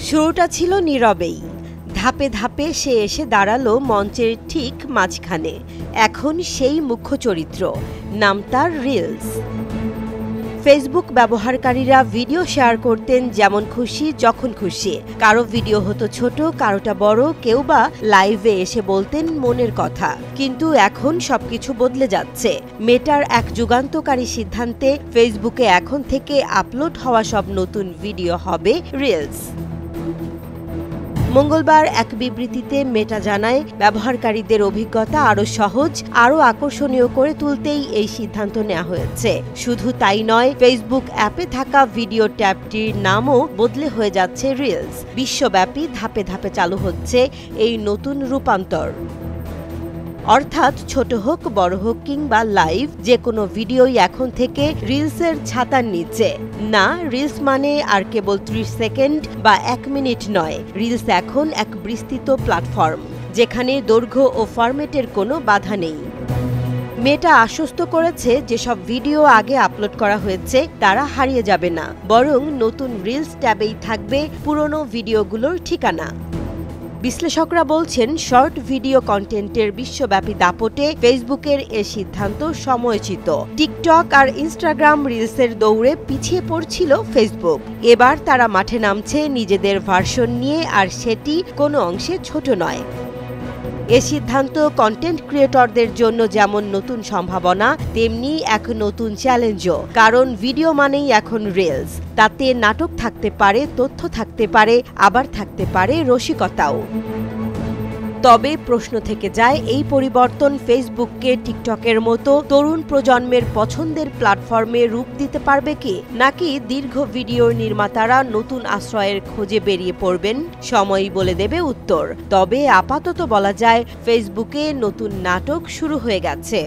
শুরুটা ছিল নীরবেই, ধাপে ধাপে সে এসে দাঁড়ালো মঞ্চের ঠিক মাঝখানে। এখন সেই মুখ্য চরিত্র, নাম তার রিলস। ফেসবুক ব্যবহারকারীরা ভিডিও শেয়ার করতেন যেমন খুশি যখন খুশি। কারো ভিডিও হতো ছোট, কারোটা বড়, কেউ বা লাইভে এসে বলতেন মনের কথা। কিন্তু এখন সবকিছু বদলে যাচ্ছে। মেটার এক যুগান্তকারী সিদ্ধান্তে ফেসবুকে এখন থেকে আপলোড হওয়া সব নতুন ভিডিও হবে রিলস। মঙ্গলবার এক বিবৃতিতে মেটা জানায়, ব্যবহারকারীদের অভিজ্ঞতা আরও সহজ, আরও আকর্ষণীয় করে তুলতেই এই সিদ্ধান্ত নেওয়া হয়েছে। শুধু তাই নয়, ফেসবুক অ্যাপে থাকা ভিডিও ট্যাবটির নামও বদলে হয়ে যাচ্ছে রিলস। বিশ্বব্যাপী ধাপে ধাপে চালু হচ্ছে এই নতুন রূপান্তর। অর্থাৎ ছোট হোক, বড় হোক কিংবা লাইভ, যে কোনো ভিডিওই এখন থেকে রিলসের ছাতার নিচে। না, রিলস মানে আর কেবল 30 সেকেন্ড বা 1 মিনিট নয়। রিলস এখন এক বিস্তৃত প্ল্যাটফর্ম, যেখানে দৈর্ঘ্য ও ফরম্যাটের কোনো বাধা নেই। মেটা আশ্বস্ত করেছে, যেসব ভিডিও আগে আপলোড করা হয়েছে তারা হারিয়ে যাবে না, বরং নতুন রিলস ট্যাবেই থাকবে পুরনো ভিডিওগুলোর ঠিকানা। বিশ্লেষকরা বলছেন, শর্ট ভিডিও কন্টেন্টের বিশ্বব্যাপী দাপটে ফেসবুকের এ সিদ্ধান্ত সময়োচিত। টিকটক আর ইনস্টাগ্রাম রিলসের দৌড়ে পিছিয়ে পড়ছিল ফেসবুক। এবার তারা মাঠে নামছে নিজেদের ভার্সন নিয়ে, আর সেটি কোনো অংশে ছোট নয়। এ সিদ্ধান্ত কন্টেন্ট ক্রিয়েটরদের জন্য যেমন নতুন সম্ভাবনা, তেমনি এক নতুন চ্যালেঞ্জও। কারণ ভিডিও মানেই এখন রিলস। তাতে নাটক থাকতে পারে, তথ্য থাকতে পারে, আবার থাকতে পারে রসিকতাও। তবে প্রশ্ন থেকে যায়, এই পরিবর্তন ফেসবুককে টিকটকের মতো তরুণ প্রজন্মের পছন্দের প্ল্যাটফর্মে রূপ দিতে পারবে কি, নাকি দীর্ঘ ভিডিওর নির্মাতারা নতুন আশ্রয়ের খোঁজে বেরিয়ে পড়বেন? সময়ই বলে দেবে উত্তর। তবে আপাতত বলা যায়, ফেসবুকে নতুন নাটক শুরু হয়ে গেছে।